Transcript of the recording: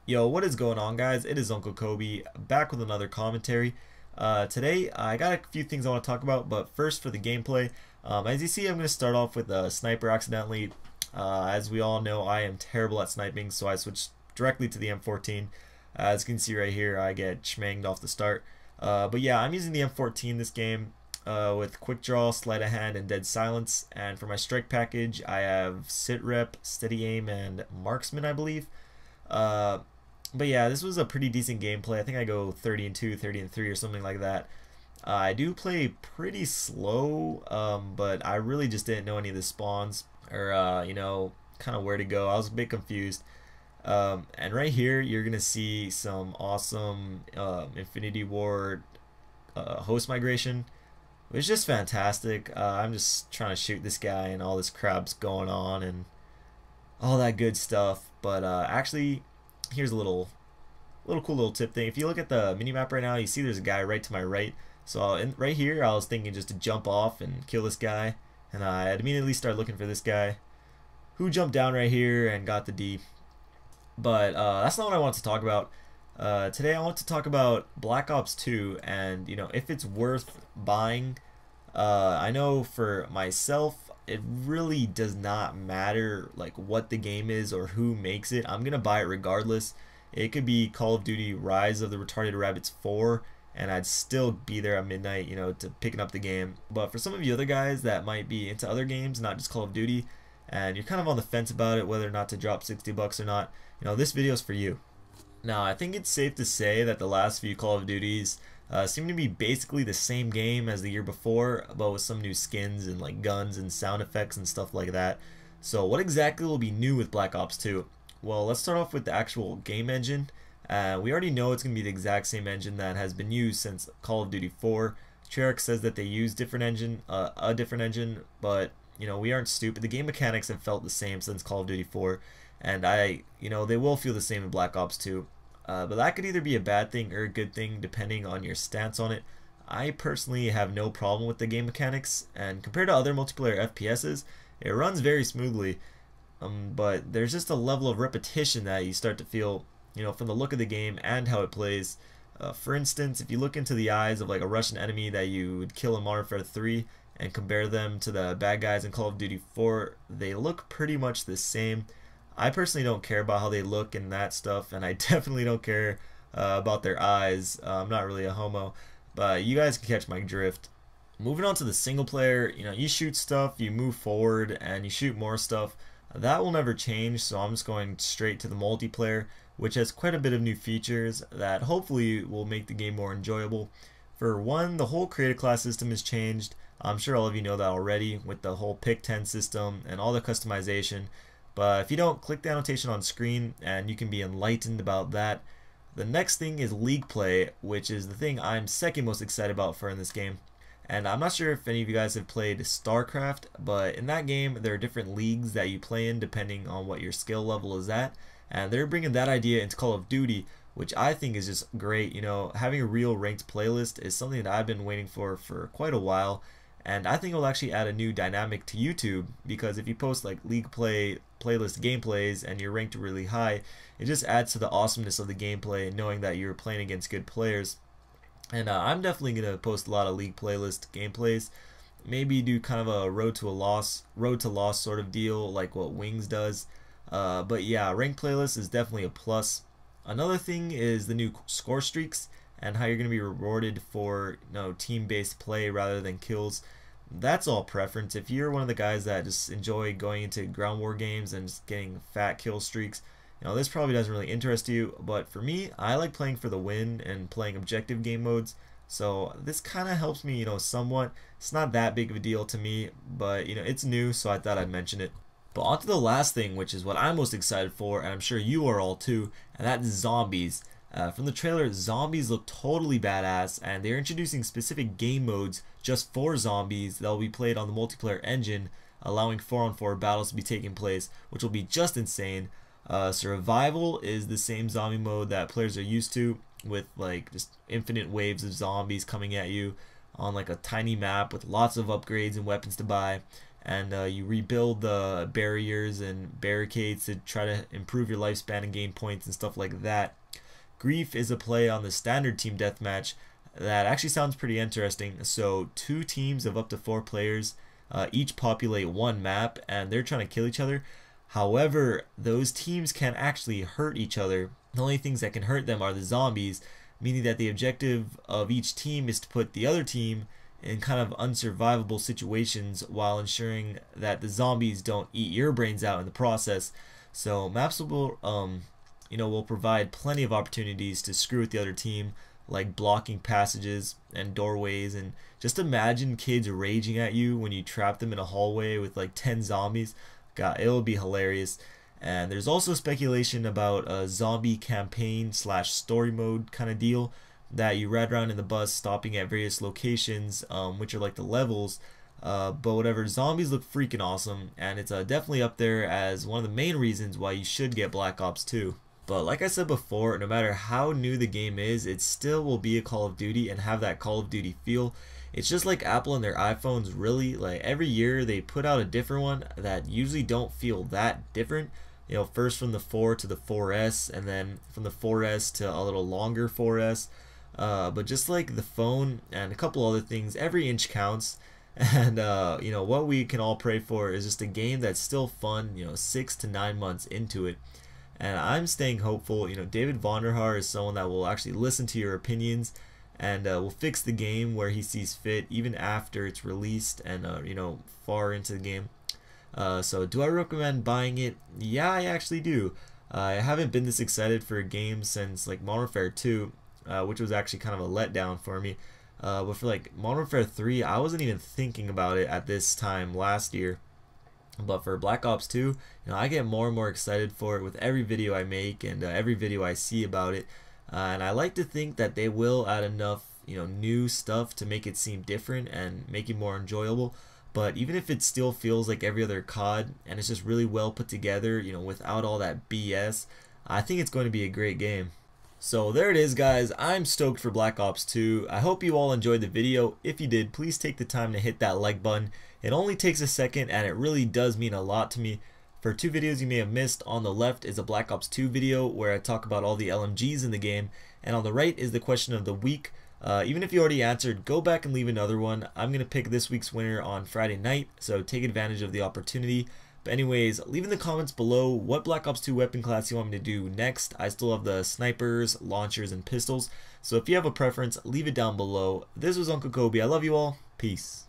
Yo, what is going on, guys? It is Uncle Kobe back with another commentary. Today, I got a few things I want to talk about, but first for the gameplay. As you see, I'm going to start off with a sniper accidentally. As we all know, I am terrible at sniping, so I switched directly to the M14. As you can see right here, I get schmanged off the start. But yeah, I'm using the M14 this game with quick draw, sleight of hand, and dead silence. And for my strike package, I have sit rep, steady aim, and marksman, I believe. But yeah, this was a pretty decent gameplay. I think I go 30-2, 30-3 or something like that. I do play pretty slow, but I really just didn't know any of the spawns or, kind of where to go. I was a bit confused. And right here, you're going to see some awesome Infinity Ward host migration. It was just fantastic. I'm just trying to shoot this guy and all this crap's going on and all that good stuff. But actually, here's a little cool little tip thing. If you look at the minimap right now, you see there's a guy right to my right. So right here, I was thinking just to jump off and kill this guy, and I immediately started looking for this guy, who jumped down right here and got the D. But that's not what I want to talk about. Today, I want to talk about Black Ops 2 and if it's worth buying. I know for myself, it really does not matter like what the game is or who makes it. I'm gonna buy it regardless. It could be Call of Duty Rise of the Retarded Rabbits 4 and I'd still be there at midnight, to picking up the game. But for some of you other guys that might be into other games, not just Call of Duty, and you're kind of on the fence about it, whether or not to drop 60 bucks or not, this video is for you. Now, I think it's safe to say that the last few Call of Duties seem to be basically the same game as the year before, but with some new skins and like guns and sound effects and stuff like that. So what exactly will be new with Black Ops 2? Well, let's start off with the actual game engine. We already know it's going to be the exact same engine that has been used since Call of Duty 4. Treyarch says that they use a different engine, but we aren't stupid. The game mechanics have felt the same since Call of Duty 4, and they will feel the same in Black Ops 2. But that could either be a bad thing or a good thing depending on your stance on it. I personally have no problem with the game mechanics, and compared to other multiplayer FPSs, it runs very smoothly. But there's just a level of repetition that you start to feel, from the look of the game and how it plays. For instance, if you look into the eyes of like a Russian enemy that you would kill in Modern Warfare 3 and compare them to the bad guys in Call of Duty 4, they look pretty much the same. I personally don't care about how they look and that stuff, and I definitely don't care about their eyes. I'm not really a homo, but you guys can catch my drift. Moving on to the single player, you shoot stuff, you move forward, and you shoot more stuff. That will never change, so I'm just going straight to the multiplayer, which has quite a bit of new features that hopefully will make the game more enjoyable. For one, the whole creative class system has changed. I'm sure all of you know that already, with the whole pick 10 system and all the customization. But if you don't, click the annotation on screen and you can be enlightened about that. The next thing is league play, which is the thing I'm second most excited about for in this game. And I'm not sure if any of you guys have played StarCraft, but in that game there are different leagues that you play in depending on what your skill level is at. And they're bringing that idea into Call of Duty, which I think is just great. Having a real ranked playlist is something that I've been waiting for quite a while. And I think it'll actually add a new dynamic to YouTube, because if you post like league play playlist gameplays and you're ranked really high, it just adds to the awesomeness of the gameplay, knowing that you're playing against good players. And I'm definitely gonna post a lot of league playlist gameplays. Maybe do kind of a road to loss sort of deal, like what Wings does. But yeah, ranked playlist is definitely a plus. Another thing is the new score streaks and how you're going to be rewarded for team-based play rather than kills. That's all preference. If you're one of the guys that just enjoy going into ground war games and just getting fat kill streaks, this probably doesn't really interest you. But for me, I like playing for the win and playing objective game modes. So this kind of helps me, somewhat. It's not that big of a deal to me, but it's new, so I thought I'd mention it. But on to the last thing, which is what I'm most excited for, and I'm sure you are all too, and that's zombies. From the trailer, zombies look totally badass, and they're introducing specific game modes just for zombies that will be played on the multiplayer engine, allowing 4-on-4 battles to be taking place, which will be just insane. Survival is the same zombie mode that players are used to, with like just infinite waves of zombies coming at you on like a tiny map with lots of upgrades and weapons to buy. and you rebuild the barriers and barricades to try to improve your lifespan and gain points and stuff like that. Grief is a play on the standard team deathmatch that actually sounds pretty interesting. So 2 teams of up to 4 players each populate 1 map, and they're trying to kill each other. However, those teams can actually hurt each other. The only things that can hurt them are the zombies, meaning that the objective of each team is to put the other team in kind of unsurvivable situations while ensuring that the zombies don't eat your brains out in the process. So maps will will provide plenty of opportunities to screw with the other team, like blocking passages and doorways. And just imagine kids raging at you when you trap them in a hallway with like 10 zombies. God, it'll be hilarious. And there's also speculation about a zombie campaign / story mode kind of deal that you ride around in the bus stopping at various locations, which are like the levels. But whatever, zombies look freaking awesome, and it's definitely up there as one of the main reasons why you should get Black Ops 2. But like I said before, no matter how new the game is, it still will be a Call of Duty and have that Call of Duty feel. It's just like Apple and their iPhones, really. Like every year they put out a different one that usually don't feel that different. You know, first from the 4 to the 4S, and then from the 4S to a little longer 4S. But just like the phone and a couple other things, every inch counts. And what we can all pray for is just a game that's still fun, 6 to 9 months into it. And I'm staying hopeful. David Vonderhaar is someone that will actually listen to your opinions and will fix the game where he sees fit, even after it's released and far into the game. So do I recommend buying it? Yeah, I actually do. I haven't been this excited for a game since like Modern Warfare 2, which was actually kind of a letdown for me. But for like Modern Warfare 3, I wasn't even thinking about it at this time last year. But for Black Ops 2, I get more and more excited for it with every video I make and every video I see about it. And I like to think that they will add enough, new stuff to make it seem different and make it more enjoyable. But even if it still feels like every other COD and it's just really well put together, without all that BS, I think it's going to be a great game. So there it is, guys. I'm stoked for Black Ops 2. I hope you all enjoyed the video. If you did, please take the time to hit that like button. It only takes a second and it really does mean a lot to me. For 2 videos you may have missed, on the left is a Black Ops 2 video where I talk about all the LMGs in the game, and on the right is the question of the week. Even if you already answered, go back and leave another one. I'm going to pick this week's winner on Friday night, so take advantage of the opportunity. But anyways, leave in the comments below what Black Ops 2 weapon class you want me to do next. I still have the snipers, launchers, and pistols, so if you have a preference, leave it down below. This was Uncle Kobe. I love you all. Peace.